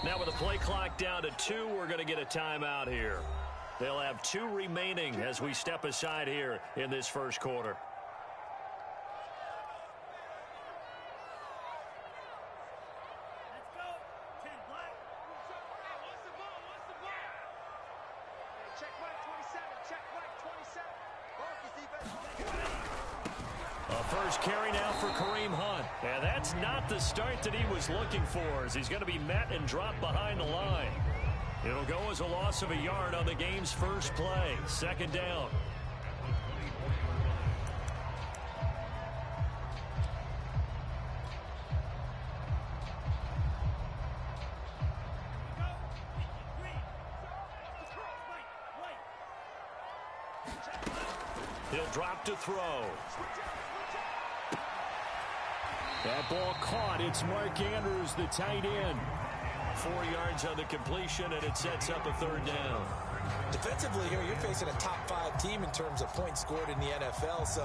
Now with the play clock down to 2, we're going to get a timeout here. They'll have 2 remaining as we step aside here in this first quarter. First carry now for Kareem Hunt. And that's not the start that he was looking for, as he's going to be met and dropped behind the line. It'll go as a loss of a yard on the game's first play. Second down. He'll drop to throw. That ball caught. It's Mark Andrews, the tight end. 4 yards on the completion, and it sets up a third down. Defensively here, you're facing a top-5 team in terms of points scored in the NFL. So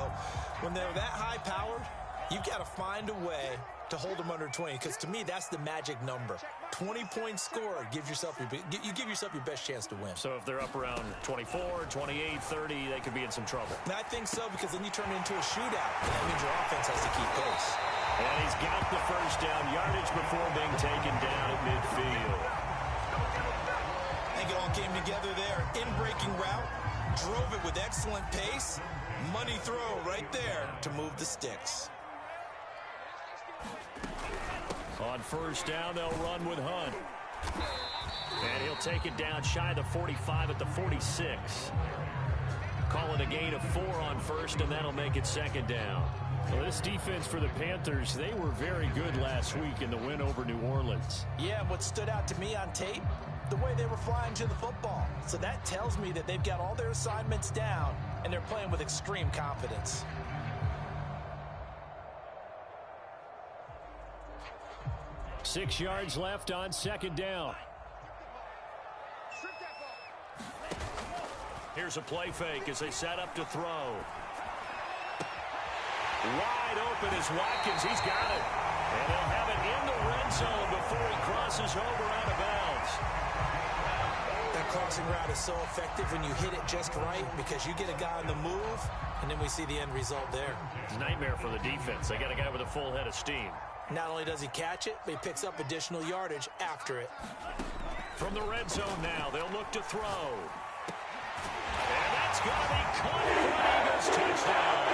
when they're that high-powered, you've got to find a way to hold them under 20, because to me, that's the magic number. 20 points scored gives yourself you give yourself your best chance to win. So if they're up around 24, 28, 30, they could be in some trouble. And I think so, because then you turn it into a shootout. And that means your offense has to keep pace. And he's got the first down, yardage before being taken down at midfield. I think it all came together there. In-breaking route, drove it with excellent pace. Money throw right there to move the sticks. On first down, they'll run with Hunt. And he'll take it down shy of the 45 at the 46. Call it a gain of 4 on first, and that'll make it second down. Well, this defense for the Panthers, they were very good last week in the win over New Orleans. Yeah, what stood out to me on tape, the way they were flying to the football. So that tells me that they've got all their assignments down, and they're playing with extreme confidence. Six yards left on second down. Here's a play fake as they set up to throw. Wide open is Watkins. He's got it. And he'll have it in the red zone before he crosses over out of bounds. That crossing route is so effective when you hit it just right, because you get a guy on the move, and then we see the end result there. It's a nightmare for the defense. They got a guy with a full head of steam. Not only does he catch it, but he picks up additional yardage after it. From the red zone now, they'll look to throw. And that's going to be caught for an Eagles touchdown.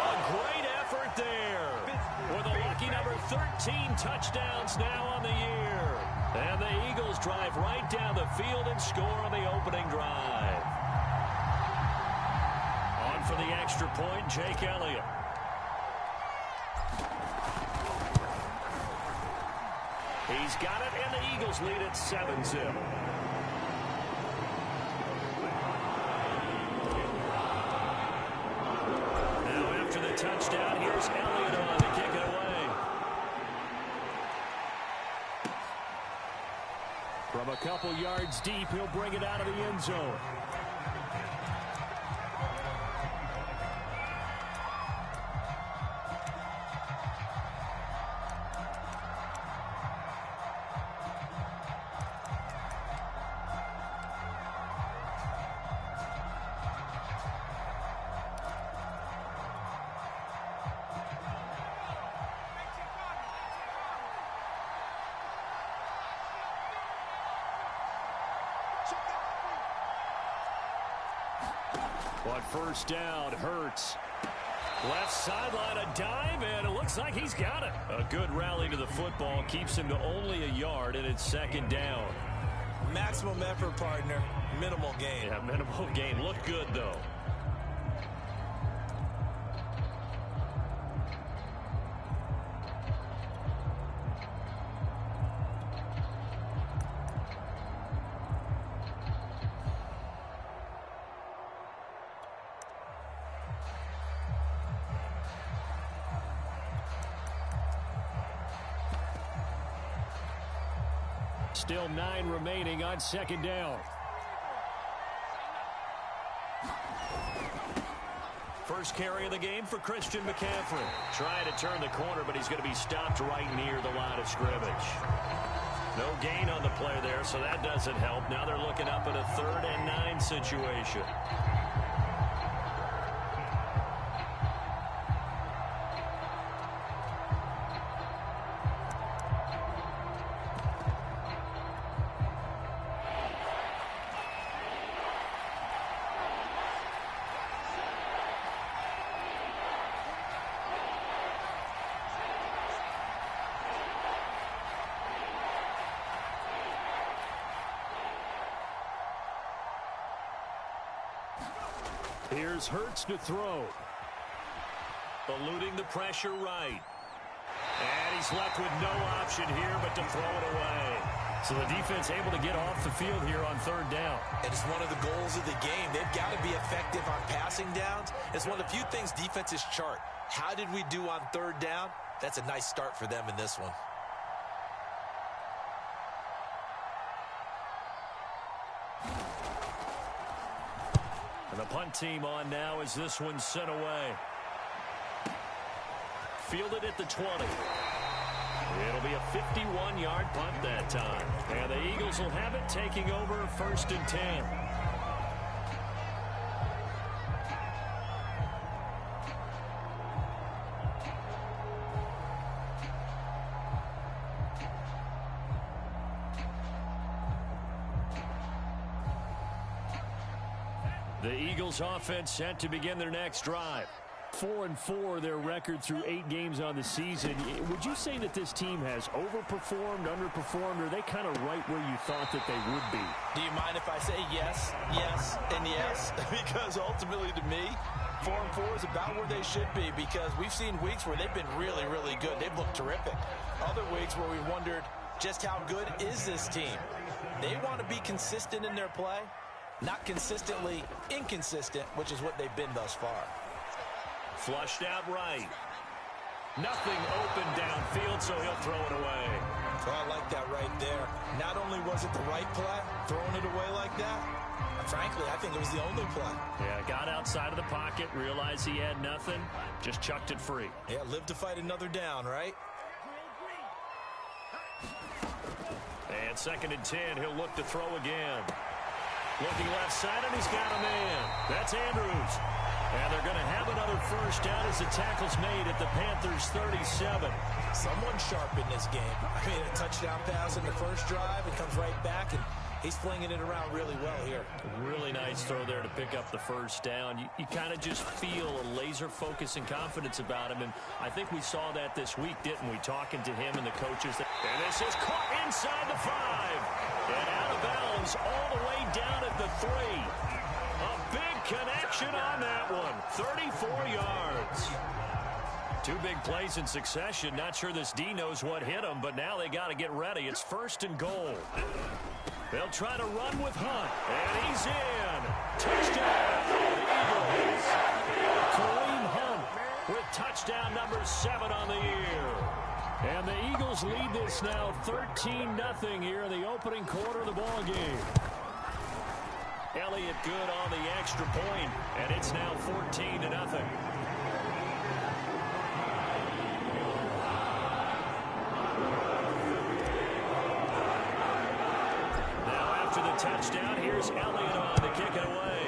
A great effort there. With a lucky number 13 touchdowns now on the year. And the Eagles drive right down the field and score on the opening drive. On for the extra point, Jake Elliott. He's got it, and the Eagles lead at 7-0. Now after the touchdown, here's Elliott on to kick it away. From a couple yards deep, he'll bring it out of the end zone. On first down, Hurts. Left sideline, a dive, and it looks like he's got it. A good rally to the football keeps him to only a yard, and it's second down. Maximum effort, partner. Minimal gain. Yeah, minimal gain. Looked good, though. Still 9 remaining on second down. First carry of the game for Christian McCaffrey. Trying to turn the corner, but he's going to be stopped right near the line of scrimmage. No gain on the play there, so that doesn't help. Now they're looking up at a 3rd and 9 situation. Here's Hurts to throw. Eluding the pressure right. And he's left with no option here but to throw it away. So the defense able to get off the field here on 3rd down. And it's one of the goals of the game. They've got to be effective on passing downs. It's one of the few things defenses chart. How did we do on 3rd down? That's a nice start for them in this one. And the punt team on now as this one's sent away. Fielded at the 20. It'll be a 51-yard punt that time. And the Eagles will have it, taking over 1st and 10. The Eagles offense set to begin their next drive. 4-4 their record through 8 games on the season. Would you say that this team has overperformed, underperformed, or are they kind of right where you thought that they would be? Do you mind if I say yes, yes, and yes? Because ultimately to me, 4-4 is about where they should be, because we've seen weeks where they've been really, really good. They've looked terrific. Other weeks where we wondered just how good is this team. They want to be consistent in their play, not consistently inconsistent, which is what they've been thus far. Flushed out right. Nothing open downfield, so he'll throw it away. So I like that right there. Not only was it the right play, throwing it away like that, frankly, I think it was the only play. Yeah, got outside of the pocket, realized he had nothing, just chucked it free. Yeah, live to fight another down, right? And 2nd and 10, he'll look to throw again. Looking left side, and he's got a man. That's Andrews. And they're going to have another 1st down as the tackle's made at the Panthers' 37. Someone sharp in this game. I mean, a touchdown pass in the first drive. It comes right back, and he's flinging it around really well here. Really nice throw there to pick up the 1st down. You kind of just feel a laser focus and confidence about him, and I think we saw that this week, didn't we, talking to him and the coaches. And this is caught inside the 5. And out of bounds all the way down at the 3. A big connection on that one. 34 yards. 2 big plays in succession. Not sure this D knows what hit him, but now they got to get ready. It's 1st and goal. They'll try to run with Hunt. And he's in. Touchdown. Eagles. Kareem Hunt with touchdown number 7 on the year. And the Eagles lead this now 13-0 here in the opening quarter of the ball game. Elliott good on the extra point, and it's now 14-0. Now after the touchdown, here's Elliott on to kick it away.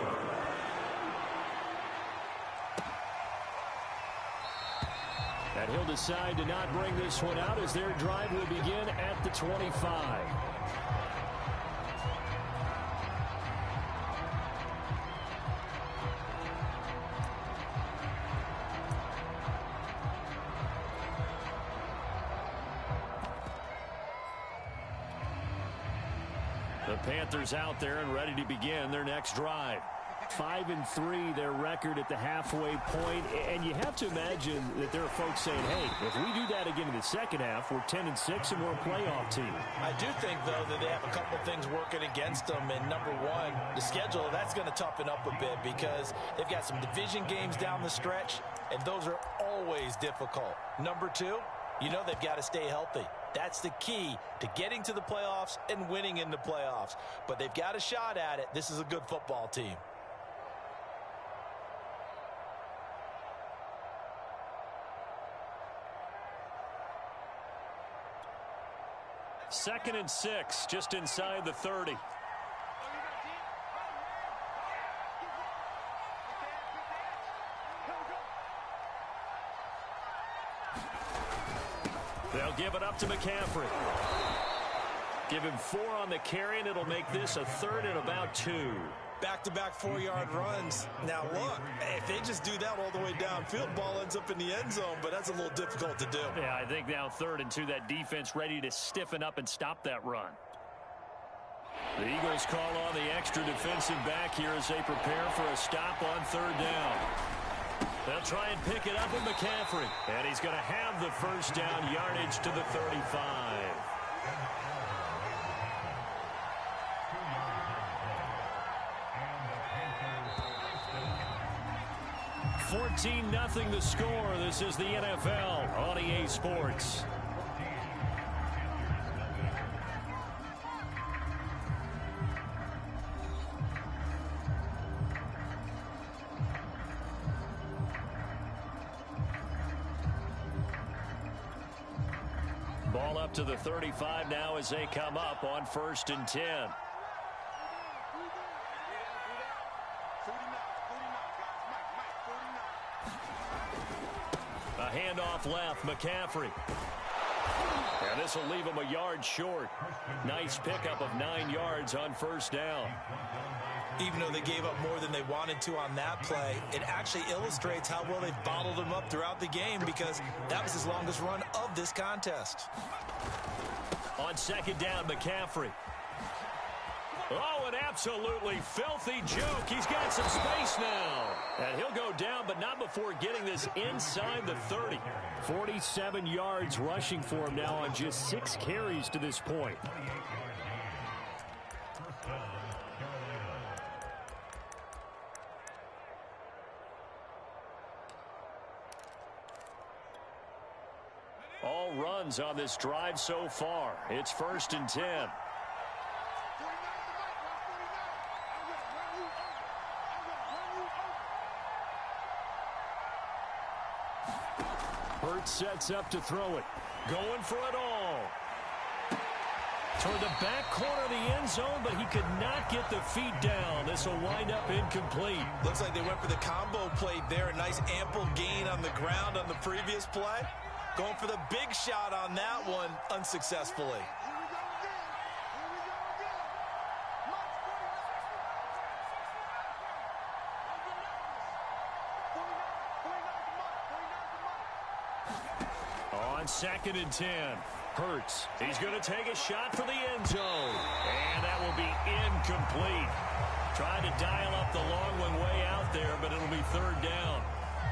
And he'll decide to not bring this one out as their drive will begin at the 25. The Panthers out there and ready to begin their next drive. 5-3 their record at the halfway point, and you have to imagine that there are folks saying, hey, if we do that again in the second half, we're 10-6 and we're a playoff team. I do think, though, that they have a couple things working against them, and number one, the schedule, that's going to toughen up a bit because they've got some division games down the stretch, and those are always difficult. Number two, you know they've got to stay healthy. That's the key to getting to the playoffs and winning in the playoffs. But they've got a shot at it. This is a good football team. 2nd and 6, just inside the 30. They'll give it up to McCaffrey. Give him 4 on the carry, and it'll make this a 3rd and about 2. Back-to-back 4-yard runs. Now, look, if they just do that all the way downfield, ball ends up in the end zone, but that's a little difficult to do. Yeah, I think now 3rd and 2, that defense ready to stiffen up and stop that run. The Eagles call on the extra defensive back here as they prepare for a stop on 3rd down. They'll try and pick it up with McCaffrey. And he's going to have the first down, yardage to the 35. 14-0 the score. This is the NFL on EA Sports. Ball up to the 35 now as they come up on 1st and 10. A handoff left, McCaffrey. And this will leave him a yard short. Nice pickup of 9 yards on 1st down. Even though they gave up more than they wanted to on that play, it actually illustrates how well they've bottled him up throughout the game because that was his longest run of this contest. On 2nd down, McCaffrey. Oh, an absolutely filthy joke. He's got some space now. And he'll go down, but not before getting this inside the 30. 47 yards rushing for him now on just 6 carries to this point. All runs on this drive so far. It's 1st and 10. Hurts sets up to throw it. Going for it all. Toward the back corner of the end zone, but he could not get the feet down. This will wind up incomplete. Looks like they went for the combo play there. A nice ample gain on the ground on the previous play. Going for the big shot on that one unsuccessfully. On 2nd and 10, Hurts. He's going to take a shot for the end zone. And that will be incomplete. Tried to dial up the long one way out there, but it'll be 3rd down.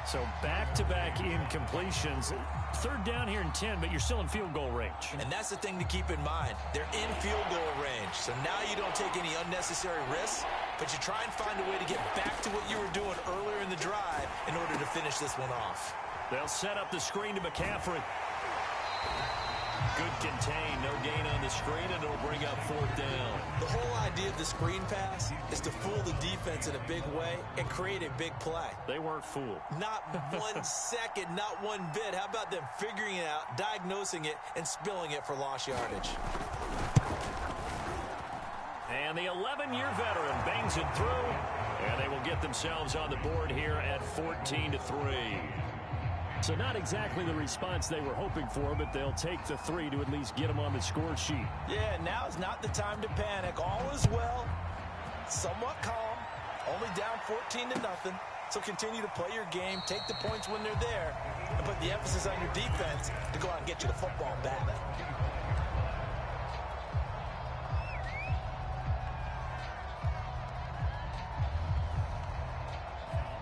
So back-to-back incompletions. 3rd down here in 10, but you're still in field goal range. And that's the thing to keep in mind. They're in field goal range. So now you don't take any unnecessary risks, but you try and find a way to get back to what you were doing earlier in the drive in order to finish this one off. They'll set up the screen to McCaffrey. Good contain, no gain on the screen, and it'll bring up 4th down. The whole idea of the screen pass is to fool the defense in a big way and create a big play. They weren't fooled. Not 1 second, not one bit. How about them figuring it out, diagnosing it, and spilling it for lost yardage? And the 11-year veteran bangs it through, and they will get themselves on the board here at 14-3. So not exactly the response they were hoping for, but they'll take the 3 to at least get them on the score sheet. Yeah, now is not the time to panic. All is well, somewhat calm, only down 14-0. So continue to play your game, take the points when they're there, and put the emphasis on your defense to go out and get you the football back.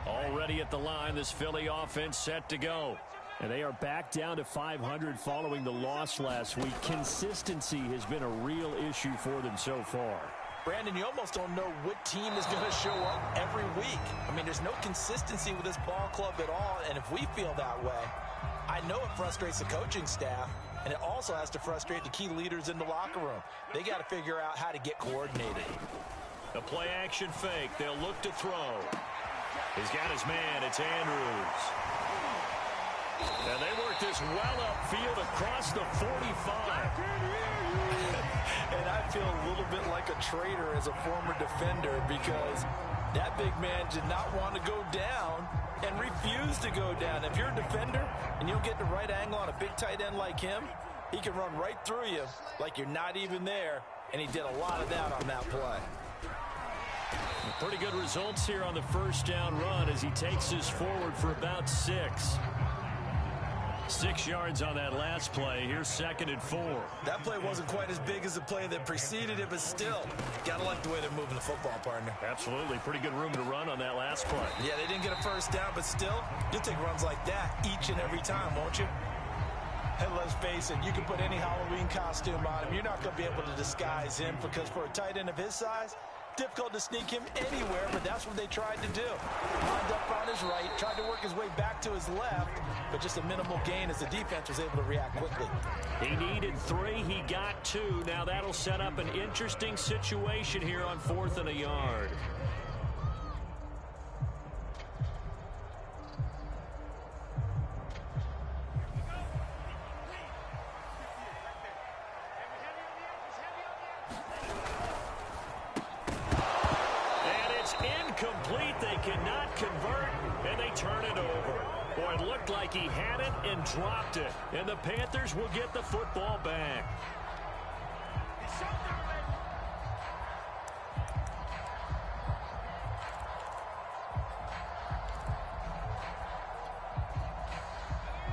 Already at the line, this Philly offense set to go. And they are back down to 500 following the loss last week. Consistency has been a real issue for them so far. Brandon, you almost don't know what team is going to show up every week. I mean, there's no consistency with this ball club at all, and if we feel that way, I know it frustrates the coaching staff, and it also has to frustrate the key leaders in the locker room. They got to figure out how to get coordinated. A play-action fake. They'll look to throw. He's got his man. It's Andrews. And they work this well upfield across the 45. And I feel a little bit like a traitor as a former defender because that big man did not want to go down and refused to go down. If you're a defender and you don't get the right angle on a big tight end like him, he can run right through you like you're not even there, and he did a lot of that on that play. Pretty good results here on the first down run as he takes us forward for about 6. 6 yards on that last play. Here's 2nd and 4. That play wasn't quite as big as the play that preceded it, but still, gotta like the way they're moving the football, partner. Absolutely. Pretty good room to run on that last play. Yeah, they didn't get a first down, but still, you'll take runs like that each and every time, won't you? And let's face it, you can put any Halloween costume on him. You're not going to be able to disguise him because for a tight end of his size, difficult to sneak him anywhere, but that's what they tried to do. Lined up on his right, tried to work his way back to his left, but just a minimal gain as the defense was able to react quickly. He needed 3. He got 2. Now that'll set up an interesting situation here on 4th and a yard. Incomplete. They cannot convert, and they turn it over. Boy, it looked like he had it and dropped it, and the Panthers will get the football back.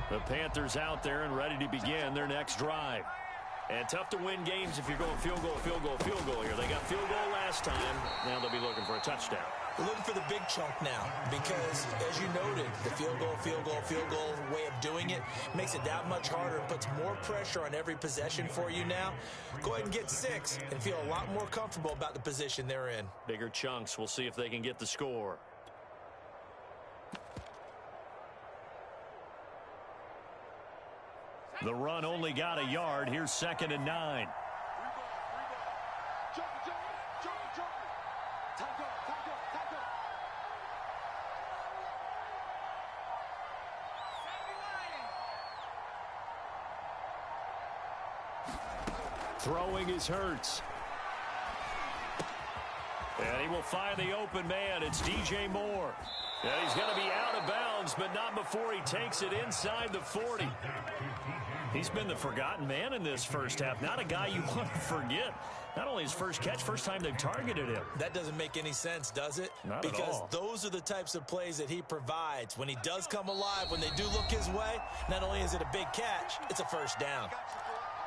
The Panthers out there and ready to begin their next drive. And tough to win games if you're going field goal, field goal, field goal here. They got field goal last time. Now they'll be looking for a touchdown. We're looking for the big chunk now because, as you noted, the field goal way of doing it makes it that much harder and puts more pressure on every possession for you now. Go ahead and get 6 and feel a lot more comfortable about the position they're in. Bigger chunks. We'll see if they can get the score. The run only got a yard. Here's 2nd and 9. Throwing is Hurts. And he will find the open man. It's DJ Moore. And he's going to be out of bounds, but not before he takes it inside the 40. He's been the forgotten man in this first half. Not a guy you want to forget. Not only his first catch, first time they've targeted him. That doesn't make any sense, does it? Not at all. Because those are the types of plays that he provides. When he does come alive, when they do look his way, not only is it a big catch, it's a first down.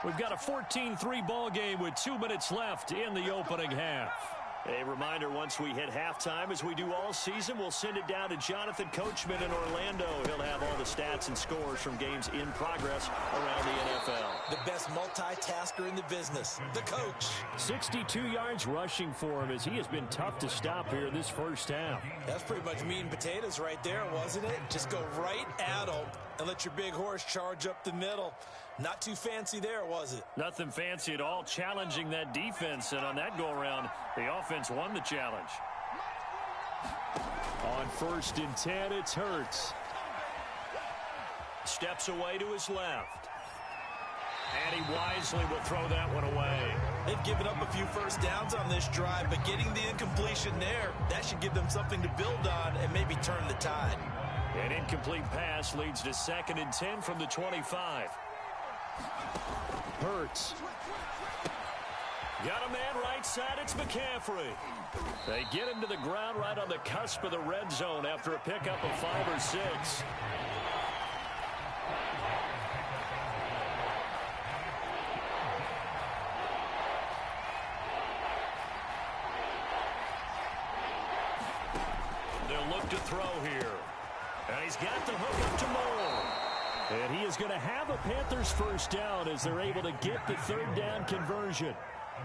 We've got a 14-3 ball game with 2 minutes left in the opening half. A reminder, once we hit halftime, as we do all season, we'll send it down to Jonathan Coachman in Orlando. He'll have all the stats and scores from games in progress around the NFL. The best multitasker in the business, the coach. 62 yards rushing for him as he has been tough to stop here this first half. That's pretty much meat and potatoes right there, wasn't it? Just go right at him and let your big horse charge up the middle. Not too fancy there, was it? Nothing fancy at all, challenging that defense, and on that go-around, the offense won the challenge. On 1st and 10, it's Hurts. Steps away to his left. And he wisely will throw that one away. They've given up a few first downs on this drive, but getting the incompletion there, that should give them something to build on and maybe turn the tide. An incomplete pass leads to 2nd and 10 from the 25. Hurts. Got a man right side. It's McCaffrey. They get him to the ground right on the cusp of the red zone after a pickup of 5 or 6. They'll look to throw here. And he's got the hook up to Moore. And he is going to have a Panthers first down as they're able to get the 3rd down conversion.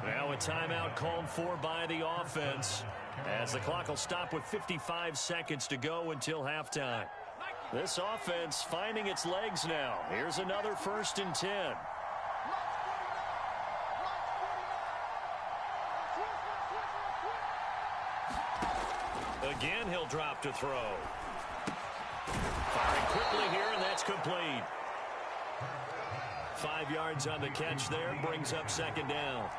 Now a timeout called for by the offense as the clock will stop with 55 seconds to go until halftime. This offense finding its legs now. Here's another 1st and 10. Again, he'll drop to throw. Firing quickly here, and that's complete. 5 yards on the catch there, brings up second down.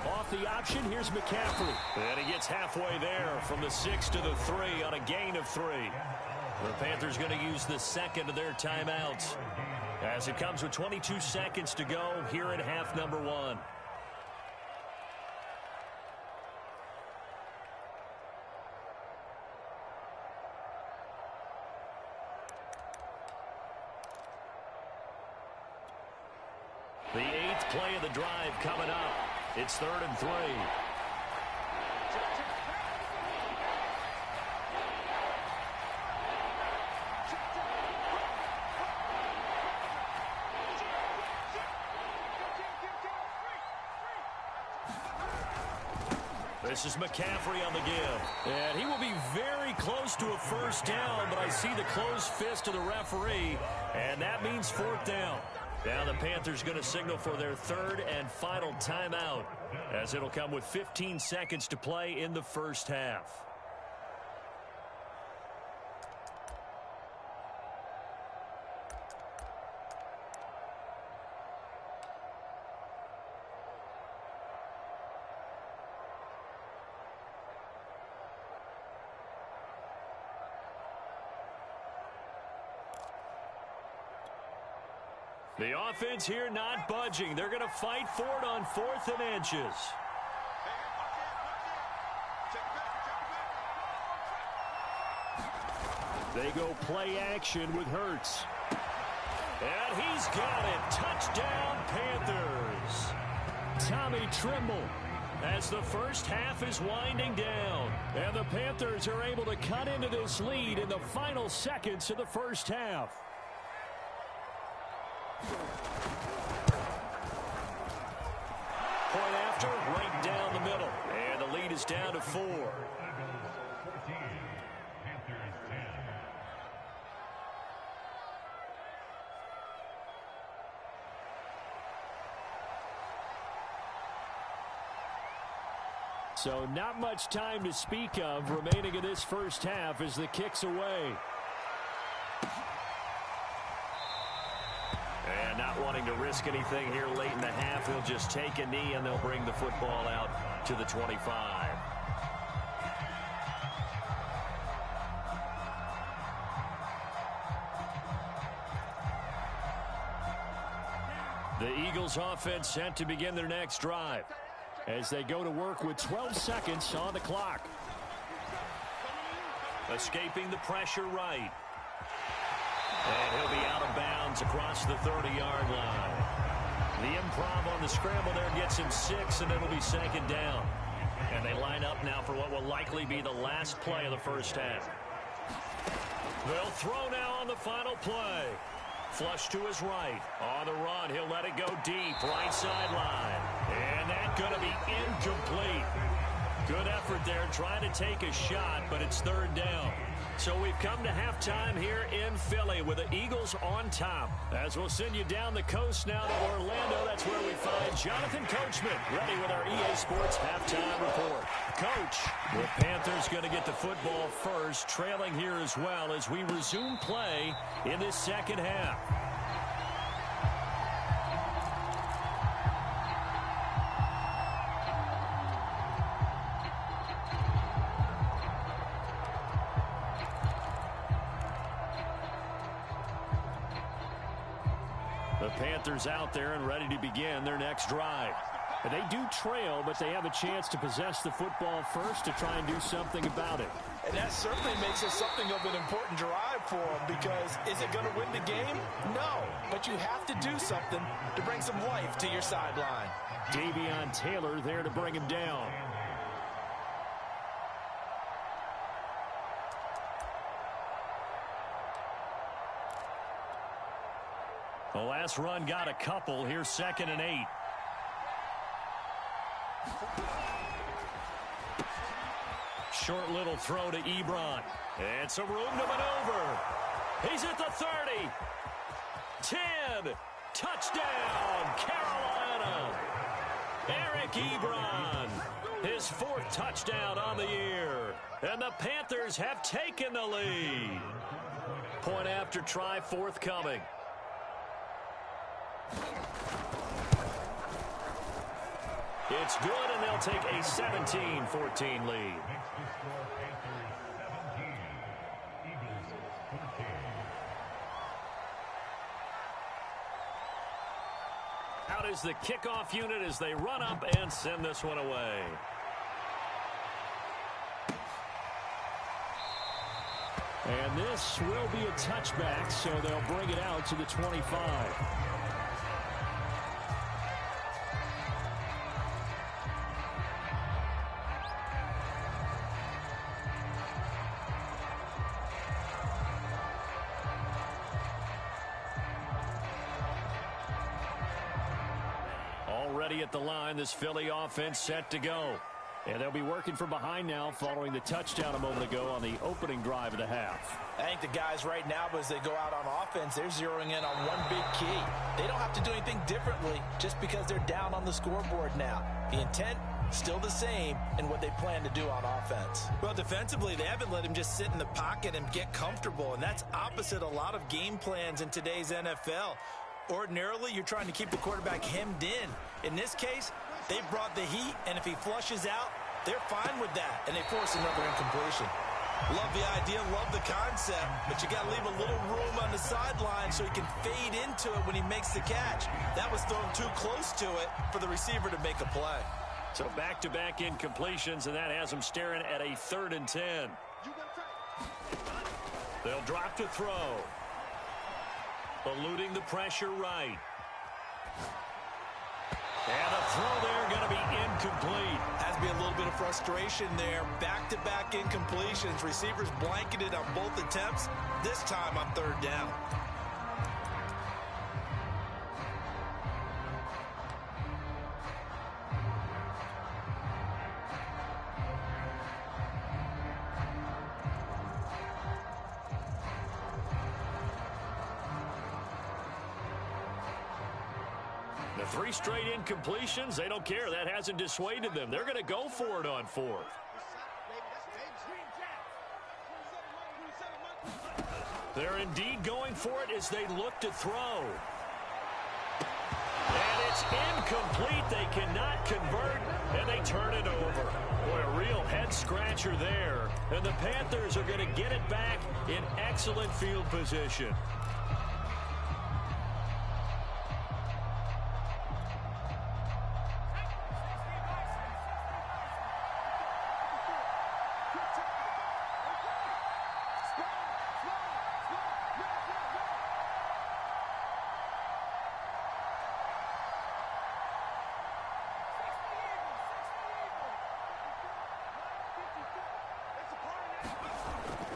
Off the option, here's McCaffrey. And he gets halfway there from the 6 to the 3 on a gain of 3. The Panthers going to use the second of their timeouts as it comes with 22 seconds to go here in half number 1. The 8th play of the drive coming up. It's 3rd and 3. This is McCaffrey on the give. And he will be very close to a first down, but I see the closed fist of the referee, and that means 4th down. Now the Panthers going to signal for their 3rd and final timeout, as it'll come with 15 seconds to play in the first half. The offense here not budging. They're going to fight for it on 4th and inches. They go play action with Hurts. And he's got it. Touchdown, Panthers. Tommy Tremble as the first half is winding down. And the Panthers are able to cut into this lead in the final seconds of the first half. Point after, right down the middle. And the lead is down to 4. So not much time to speak of remaining in this first half as the kick's away. And not wanting to risk anything here late in the half, he'll just take a knee and they'll bring the football out to the 25. The Eagles offense set to begin their next drive as they go to work with 12 seconds on the clock. Escaping the pressure right. And he'll be out of bounds across the 30-yard line. The improv on the scramble there gets him 6, and it'll be 2nd down. And they line up now for what will likely be the last play of the first half. They'll throw now on the final play. Flush to his right. On the run, he'll let it go deep, right sideline. And that's going to be incomplete. Good effort there trying to take a shot, but it's 3rd down. So we've come to halftime here in Philly with the Eagles on top. As we'll send you down the coast now to Orlando, that's where we find Jonathan Coachman ready with our EA Sports halftime report. Coach, the Panthers going to get the football first, trailing here as well as we resume play in this second half. The Panthers out there and ready to begin their next drive. And they do trail, but they have a chance to possess the football first to try and do something about it. And that certainly makes it something of an important drive for them, because is it going to win the game? No, but you have to do something to bring some life to your sideline. Davion Taylor there to bring him down. The last run got a couple. Here's 2nd and 8. Short little throw to Ebron. And some room to maneuver. He's at the 30. 10. Touchdown, Carolina. Eric Ebron, his 4th touchdown on the year. And the Panthers have taken the lead. Point after try forthcoming. It's good, and they'll take a 17-14 lead. Out is the kickoff unit as they run up and send this one away. And this will be a touchback, so they'll bring it out to the 25. Already at the line, this Philly offense set to go. And they'll be working from behind now following the touchdown a moment ago on the opening drive of the half. I think the guys right now, as they go out on offense, they're zeroing in on one big key. They don't have to do anything differently just because they're down on the scoreboard now. The intent, still the same in what they plan to do on offense. Well, defensively, they haven't let him just sit in the pocket and get comfortable, and that's opposite a lot of game plans in today's NFL. Ordinarily, you're trying to keep the quarterback hemmed in. In this case, they brought the heat, and if he flushes out, they're fine with that, and they force another incompletion. Love the idea, love the concept, but you got to leave a little room on the sideline so he can fade into it when he makes the catch. That was thrown too close to it for the receiver to make a play. So back-to-back incompletions, and that has them staring at a 3rd and 10. They'll drop to throw. Eluding the pressure right. And a throw there going to be incomplete. Has to be a little bit of frustration there. Back-to-back incompletions. Receivers blanketed on both attempts. This time on 3rd down. The 3 straight incompletions, they don't care. That hasn't dissuaded them. They're going to go for it on 4th. They're indeed going for it as they look to throw. And it's incomplete. They cannot convert, and they turn it over. Boy, a real head-scratcher there. And the Panthers are going to get it back in excellent field position.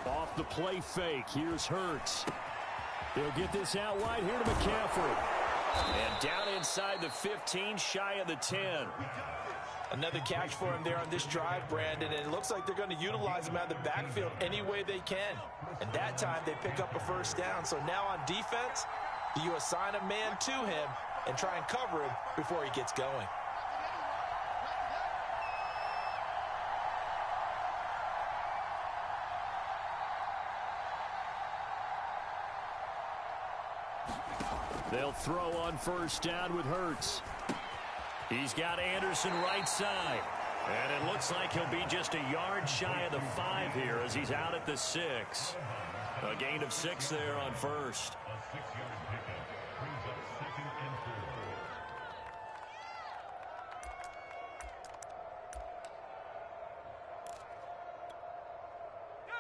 Off the play fake, here's Hurts. They'll get this out wide here to McCaffrey. And down inside the 15, shy of the 10. Another catch for him there on this drive, Brandon, and it looks like they're going to utilize him out of the backfield any way they can. And that time they pick up a 1st down. So now on defense, do you assign a man to him and try and cover him before he gets going? They'll throw on 1st down with Hurts. He's got Anderson right side. And it looks like he'll be just a yard shy of the 5 here as he's out at the 6. A gain of 6 there on 1st.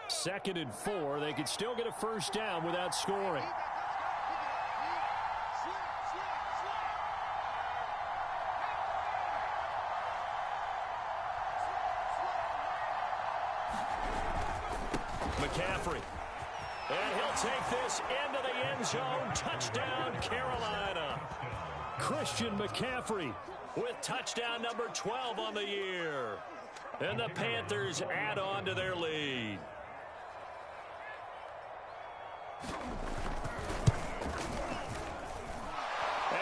Second and 4. They could still get a 1st down without scoring. McCaffrey. And he'll take this into the end zone. Touchdown, Carolina. Christian McCaffrey with touchdown number 12 on the year. And the Panthers add on to their lead.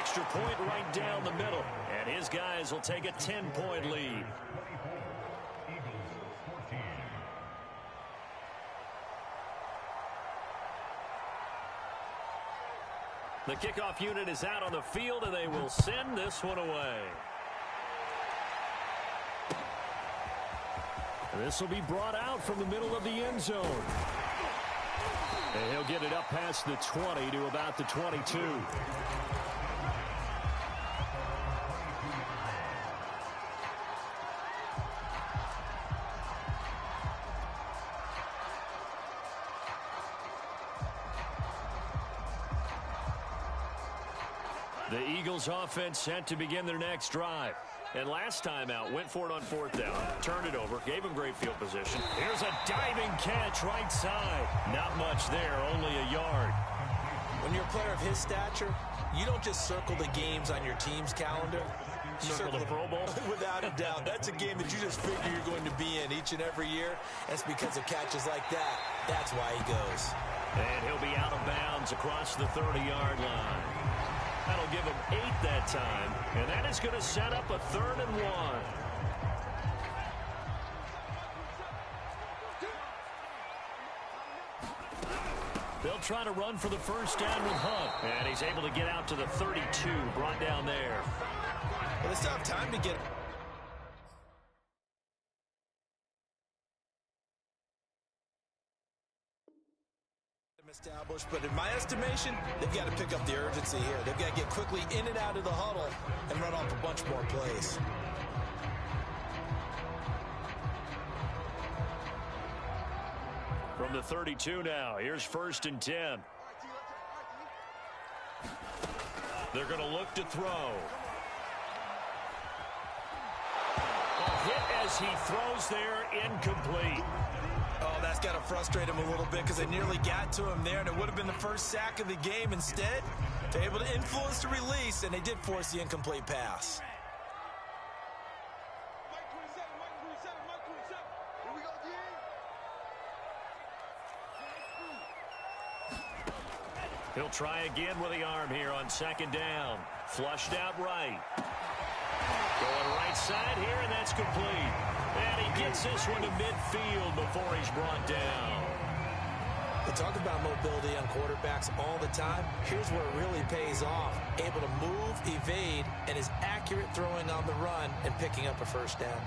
extra point right down the middle. And his guys will take a 10-point lead. The kickoff unit is out on the field, and they will send this one away. This will be brought out from the middle of the end zone. And he'll get it up past the 20 to about the 22. The Eagles offense set to begin their next drive. And last time out, went for it on fourth down, turned it over, gave him great field position. Here's a diving catch right side. Not much there, only a yard. When you're a player of his stature, you don't just circle the games on your team's calendar. You Circle the Pro Bowl? Without a doubt. That's a game that you just figure you're going to be in each and every year. That's because of catches like that. That's why he goes. And he'll be out of bounds across the 30-yard line. That'll give him 8 that time, and that is going to set up a 3rd and 1. They'll try to run for the first down with Hunt, and he's able to get out to the 32, brought down there. Well, they still have time to get established, but in my estimation, they've got to pick up the urgency here. They've got to get quickly in and out of the huddle and run off a bunch more plays. From the 32 now, here's 1st and 10. They're going to look to throw. A hit as he throws there, incomplete. Oh, that's got to frustrate him a little bit because they nearly got to him there, and it would have been the first sack of the game. Instead, they're able to influence the release, and they did force the incomplete pass. He'll try again with the arm here on 2nd down. Flushed out right. Going right side here, and that's complete. And he gets this one to midfield before he's brought down. They talk about mobility on quarterbacks all the time. Here's where it really pays off. Able to move, evade, and is accurate throwing on the run and picking up a first down.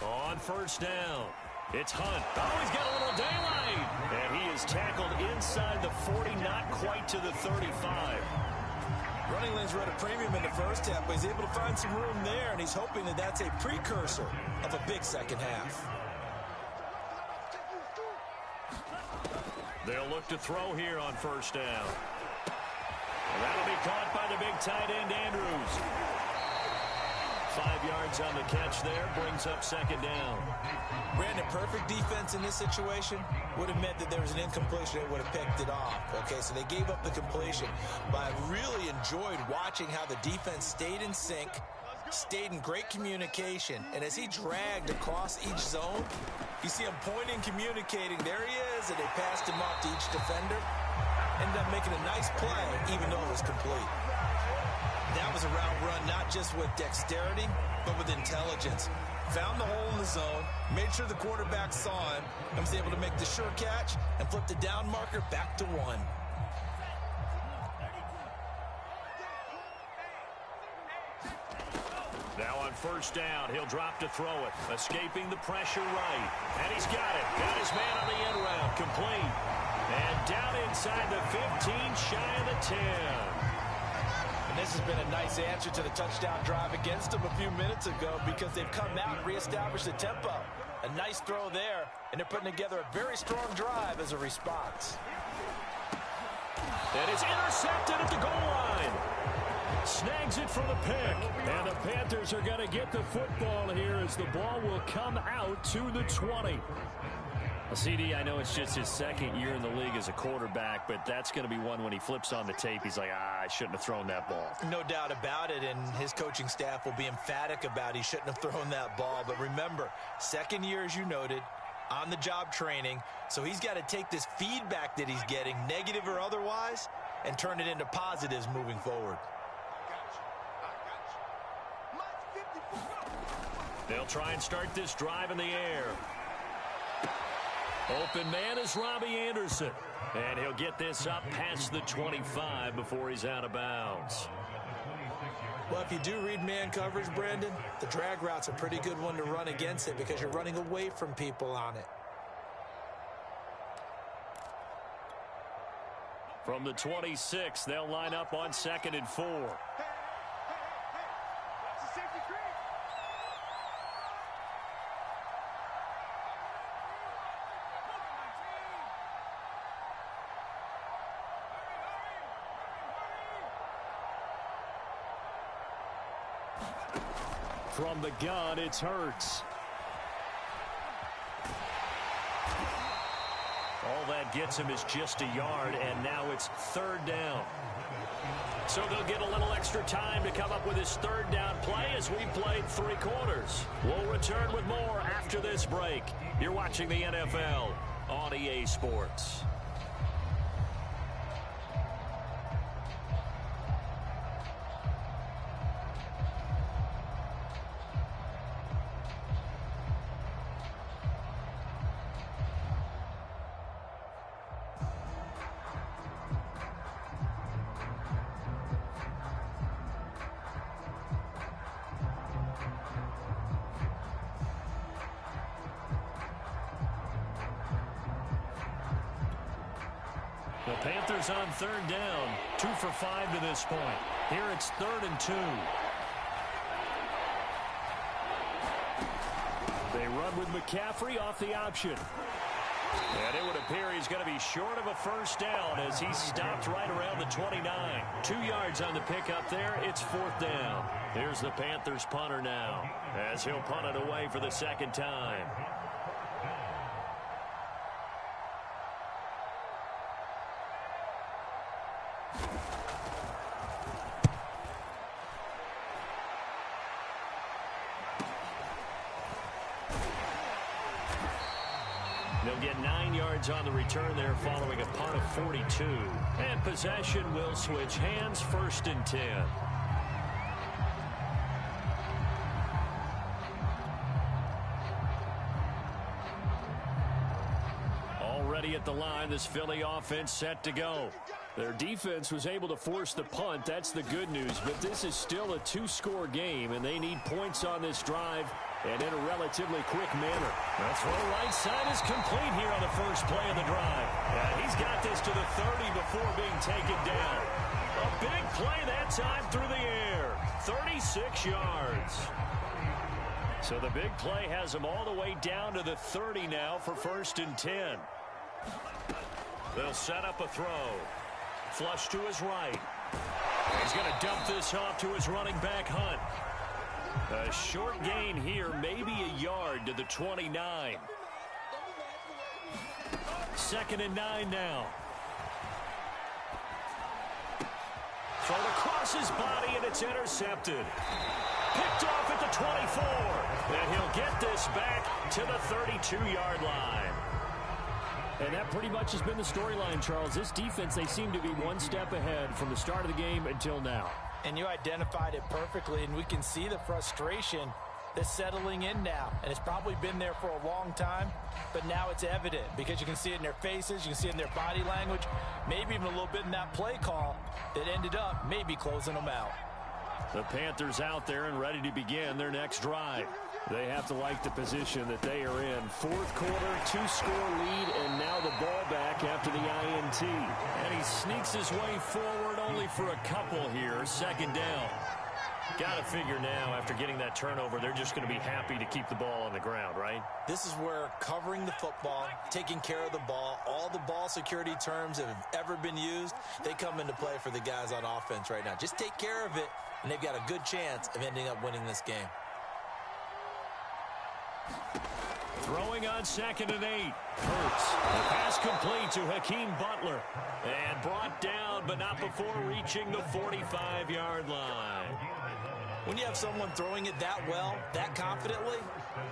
On 1st down, it's Hunt. Oh, he's got a little daylight. And he is tackled inside the 40, not quite to the 35. Running lanes were at a premium in the first half, but he's able to find some room there, and he's hoping that that's a precursor of a big second half. They'll look to throw here on 1st down. And that'll be caught by the big tight end, Andrews. 5 yards on the catch there, brings up 2nd down. Brandon, perfect defense in this situation would have meant that there was an incompletion that would have picked it off. Okay, so they gave up the completion, but I really enjoyed watching how the defense stayed in sync, stayed in great communication, and as he dragged across each zone, you see him pointing, communicating. There he is, and they passed him off to each defender. Ended up making a nice play, even though it was complete. That was a route run, not just with dexterity, but with intelligence. Found the hole in the zone, made sure the quarterback saw him, and was able to make the sure catch and flip the down marker back to 1. Now on 1st down, he'll drop to throw it. Escaping the pressure right. And he's got it. Got his man on the end route. Complete. And down inside the 15, shy of the 10. And this has been a nice answer to the touchdown drive against them a few minutes ago because they've come out and reestablished the tempo. A nice throw there, and they're putting together a very strong drive as a response. And it's intercepted at the goal line. Snags it for the pick. And the Panthers are going to get the football here as the ball will come out to the 20. Well, CD, I know it's just his second year in the league as a quarterback, but that's going to be one when he flips on the tape. He's like, I shouldn't have thrown that ball. No doubt about it, and his coaching staff will be emphatic about he shouldn't have thrown that ball. But remember, second year, as you noted, on-the-job training, so he's got to take this feedback that he's getting, negative or otherwise, and turn it into positives moving forward. They'll try and start this drive in the air. Open man is Robbie Anderson. And he'll get this up past the 25 before he's out of bounds. Well, if you do read man coverage, Brandon, the drag route's a pretty good one to run against it because you're running away from people on it. From the 26, they'll line up on 2nd and 4. From the gun, it's Hurts. All that gets him is just a yard, and now it's 3rd down. So they'll get a little extra time to come up with his 3rd down play as we played 3 quarters. We'll return with more after this break. You're watching the NFL on EA Sports. The Panthers on 3rd down, 2 for 5 to this point. Here it's 3rd and 2. They run with McCaffrey off the option. And it would appear he's going to be short of a 1st down as he stopped right around the 29. 2 yards on the pickup there. It's 4th down. Here's the Panthers punter now as he'll punt it away for the 2nd time. They'll get 9 yards on the return there following a punt of 42. And possession will switch hands, 1st and 10. Already at the line, this Philly offense set to go. Their defense was able to force the punt. That's the good news. But this is still a 2-score game, and they need points on this drive and in a relatively quick manner. The throw right side is complete here on the first play of the drive. And he's got this to the 30 before being taken down. A big play that time through the air. 36 yards. So the big play has him all the way down to the 30 now for 1st and 10. They'll set up a throw. Flush to his right. He's going to dump this off to his running back, Hunt. A short gain here, maybe a yard to the 29. 2nd and 9 now. Thrown across his body, and it's intercepted. Picked off at the 24. And he'll get this back to the 32-yard line. And that pretty much has been the storyline, Charles. This defense, they seem to be one step ahead from the start of the game until now. And you identified it perfectly, and we can see the frustration that's settling in now. And it's probably been there for a long time, but now it's evident because you can see it in their faces, you can see it in their body language, maybe even a little bit in that play call that ended up maybe closing them out. The Panthers out there and ready to begin their next drive. They have to like the position that they are in. 4th quarter, 2-score lead, and now the ball back after the INT. And he sneaks his way forward only for a couple here. 2nd down. Got to figure now, after getting that turnover, they're just going to be happy to keep the ball on the ground, right? This is where covering the football, taking care of the ball, all the ball security terms that have ever been used, they come into play for the guys on offense right now. Just take care of it, and they've got a good chance of ending up winning this game. Throwing on 2nd and 8. Hurts. The pass complete to Hakeem Butler. And brought down, but not before reaching the 45-yard line. When you have someone throwing it that well, that confidently,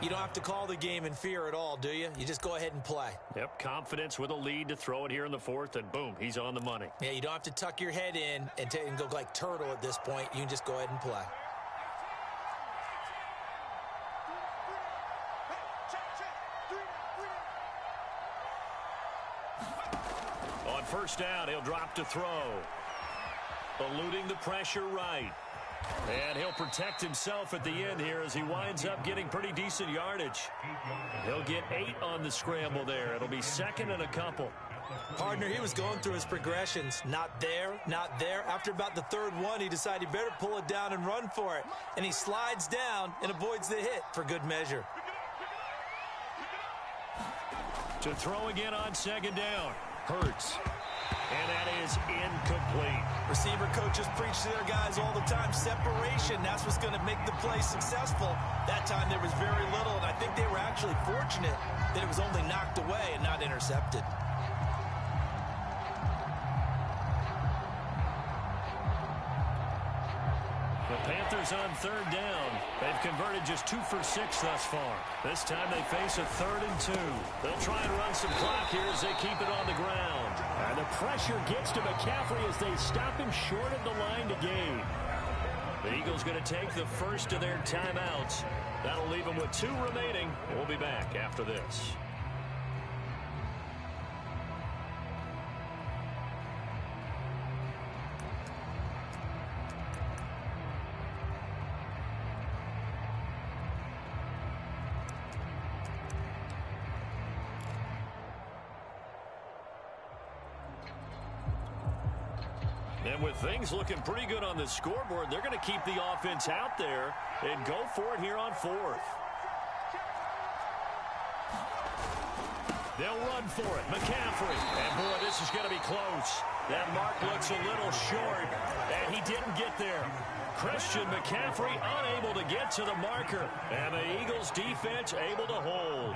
you don't have to call the game in fear at all, do you? You just go ahead and play. Yep, confidence with a lead to throw it here in the 4th, and boom, he's on the money. Yeah, you don't have to tuck your head in and go like turtle at this point. You can just go ahead and play. On 1st down, he'll drop to throw. Eluding the pressure right. And he'll protect himself at the end here as he winds up getting pretty decent yardage. He'll get 8 on the scramble there. It'll be 2nd and a couple. Partner, he was going through his progressions. Not there, not there. After about the 3rd one, he decided he better pull it down and run for it. And he slides down and avoids the hit for good measure. To throw again on 2nd down. Hurts. And that is incomplete. Receiver coaches preach to their guys all the time. Separation, that's what's going to make the play successful. That time there was very little, and I think they were actually fortunate that it was only knocked away and not intercepted. The Panthers on 3rd down. They've converted just 2 for 6 thus far. This time they face a 3rd and 2. They'll try and run some clock here as they keep it on the ground. And the pressure gets to McCaffrey as they stop him short of the line to gain. The Eagles going to take the first of their timeouts. That'll leave them with 2 remaining. We'll be back after this. And with things looking pretty good on the scoreboard, they're going to keep the offense out there and go for it here on 4th. They'll run for it. McCaffrey. And, boy, this is going to be close. That mark looks a little short, and he didn't get there. Christian McCaffrey unable to get to the marker. And the Eagles defense able to hold.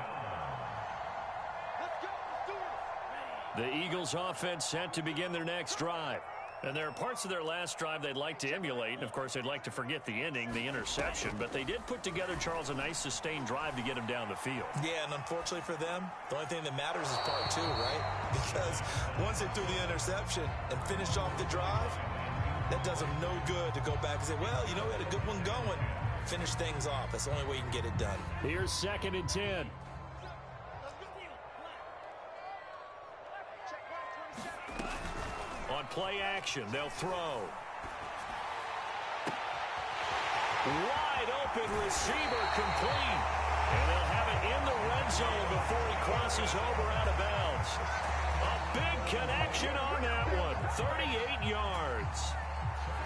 The Eagles offense set to begin their next drive. And there are parts of their last drive they'd like to emulate. And, of course, they'd like to forget the ending, the interception. But they did put together, Charles, a nice sustained drive to get him down the field. Yeah, and unfortunately for them, the only thing that matters is part 2, right? Because once they threw the interception and finished off the drive, that does them no good to go back and say, well, you know, we had a good one going. Finish things off. That's the only way you can get it done. Here's 2nd and 10. On play action, they'll throw. Wide open receiver complete. And they'll have it in the red zone before he crosses over out of bounds. A big connection on that one. 38 yards.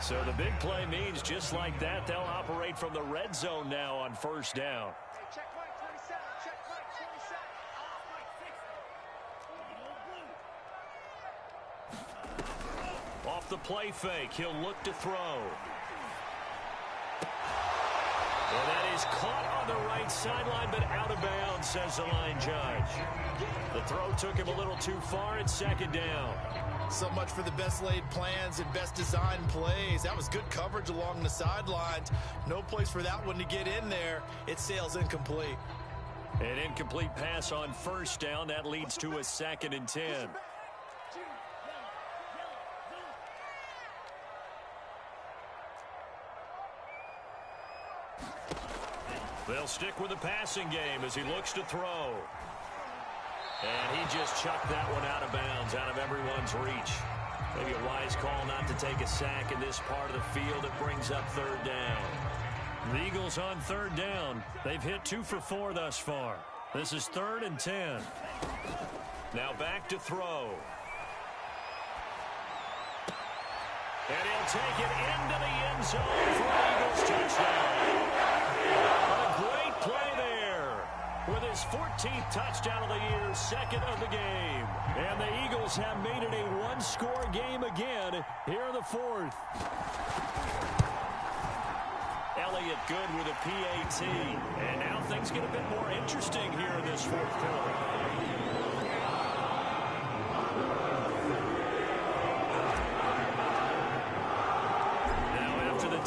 So the big play means just like that, they'll operate from the red zone now on 1st down. Off the play fake, he'll look to throw. And that is caught on the right sideline, but out of bounds, says the line judge. The throw took him a little too far at 2nd down. So much for the best laid plans and best designed plays. That was good coverage along the sidelines. No place for that one to get in there. It sails incomplete. An incomplete pass on 1st down. That leads to a 2nd and 10. They'll stick with the passing game as he looks to throw. And he just chucked that one out of bounds, out of everyone's reach. Maybe a wise call not to take a sack in this part of the field. It brings up 3rd down. The Eagles on 3rd down. They've hit 2 for 4 thus far. This is 3rd and 10. Now back to throw. And he'll take it into the end zone for an Eagles touchdown. A great play there with his 14th touchdown of the year, 2nd of the game. And the Eagles have made it a one-score game again here in the 4th. Elliott good with a PAT. And now things get a bit more interesting here in this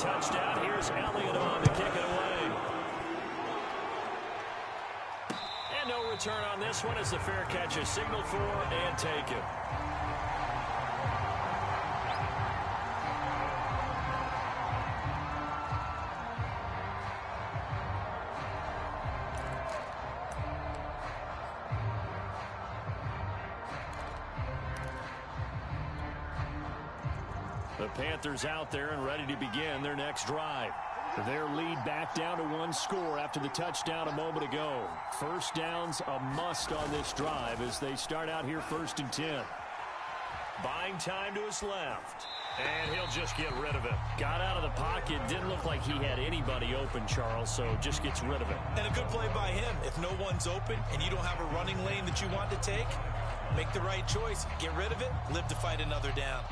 touchdown. Here's Elliott on to kick it away. And no return on this one as the fair catch is signaled for and taken. The Panthers out there and ready to begin their next drive. Their lead back down to 1 score after the touchdown a moment ago. First down's a must on this drive as they start out here 1st and 10. Buying time to his left. And he'll just get rid of it. Got out of the pocket. Didn't look like he had anybody open, Charles, so just gets rid of it. And a good play by him. If no one's open and you don't have a running lane that you want to take, make the right choice. Get rid of it. Live to fight another down.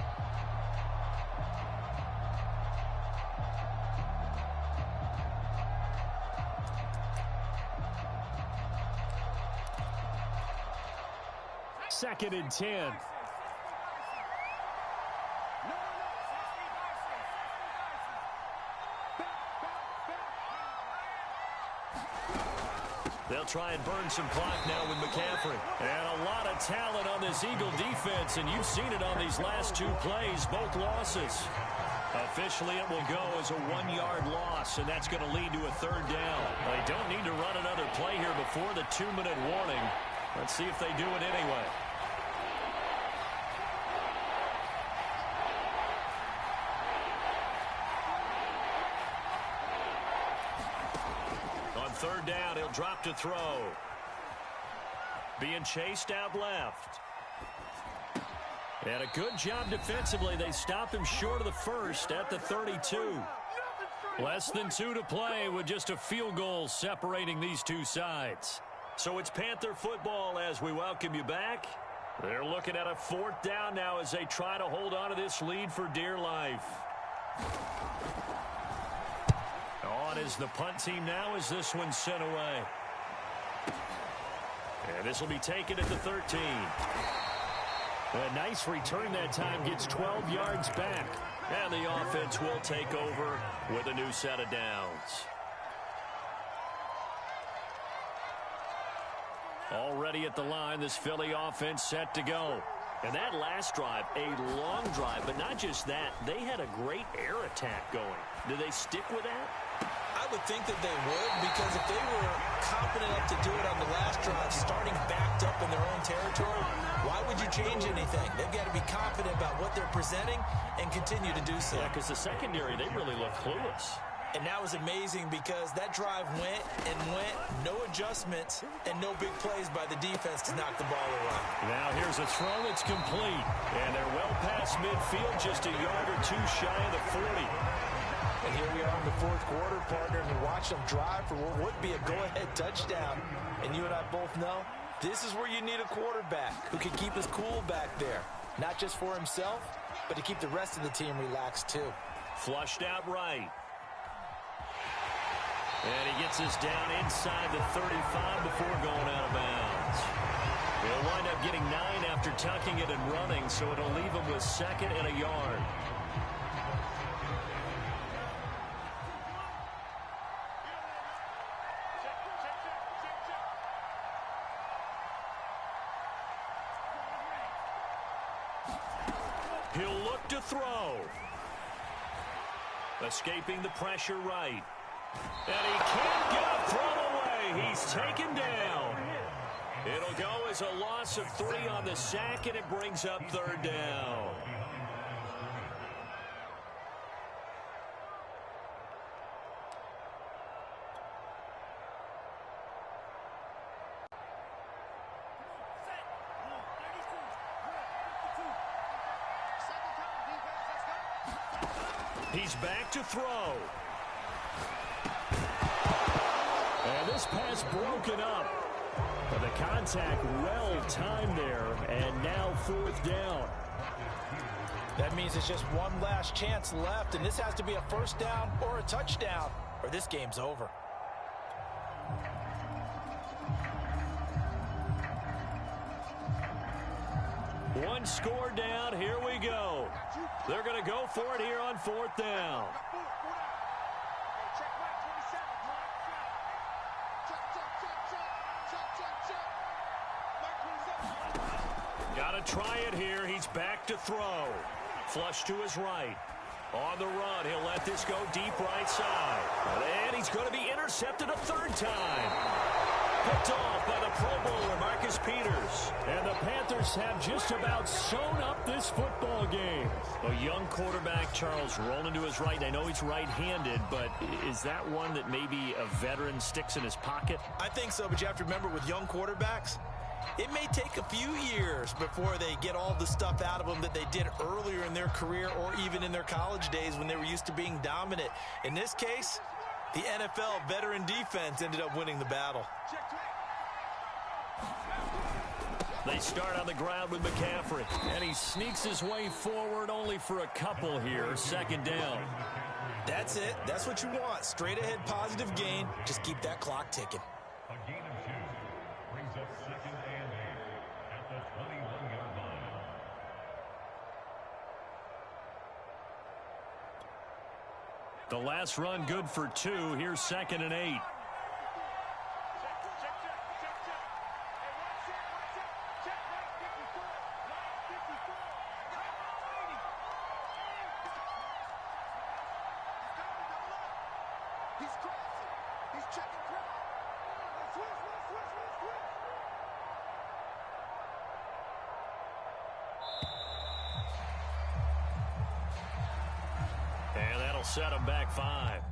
Second and 10. They'll try and burn some clock now with McCaffrey. And a lot of talent on this Eagle defense, and you've seen it on these last 2 plays, both losses. Officially, it will go as a 1-yard loss, and that's going to lead to a 3rd down. They don't need to run another play here before the 2-minute warning. Let's see if they do it anyway. On 3rd down, he'll drop to throw. Being chased out left. And a good job defensively. They stop him short of the first at the 32. Less than 2 to play with just a field goal separating these two sides. So it's Panther football as we welcome you back. They're looking at a 4th down now as they try to hold on to this lead for dear life. On is the punt team now as this one's sent away. And this will be taken at the 13. A nice return that time, gets 12 yards back. And the offense will take over with a new set of downs. Already at the line, this Philly offense set to go. And that last drive, a long drive, but not just that, they had a great air attack going. Do they stick with that? I would think that they would, because if they were confident enough to do it on the last drive, starting backed up in their own territory, why would you change anything? They've got to be confident about what they're presenting and continue to do so. Yeah, because the secondary, they really look clueless. And that was amazing because that drive went and went, no adjustments, and no big plays by the defense to knock the ball away. Now here's a throw that's complete. And they're well past midfield, just a yard or 2 shy of the 40. And here we are in the 4th quarter, partner, and we watch them drive for what would be a go-ahead touchdown. And you and I both know this is where you need a quarterback who can keep his cool back there. Not just for himself, but to keep the rest of the team relaxed too. Flushed out right. And he gets us down inside the 35 before going out of bounds. He'll wind up getting 9 after tucking it and running, so it'll leave him with 2nd and a yard. He'll look to throw. Escaping the pressure right. And he can't get a throw away. He's taken down. It'll go as a loss of 3 on the sack, and it brings up 3rd down. He's back to throw. And this pass broken up. But the contact well timed there, and now 4th down. That means it's just one last chance left, and this has to be a 1st down or a touchdown, or this game's over. One score down. Here we go. They're going to go for it here on 4th down. Got to try it here. He's back to throw. Flush to his right. On the run, he'll let this go deep right side. And he's going to be intercepted a third time. Picked off by the Pro Bowler, Marcus Peters. And the Panthers have just about sewn up this football game. A young quarterback, Charles, rolling to his right. I know he's right-handed, but is that one that maybe a veteran sticks in his pocket? I think so, but you have to remember with young quarterbacks, it may take a few years before they get all the stuff out of them that they did earlier in their career or even in their college days when they were used to being dominant. In this case, the NFL veteran defense ended up winning the battle. They start on the ground with McCaffrey. And he sneaks his way forward only for a couple here. Second down. That's it. That's what you want. Straight ahead positive gain. Just keep that clock ticking. A gain of 2 brings up second and 8 at the 21-yard line. The last run good for 2. Here's second and 8. And that'll set him back 5.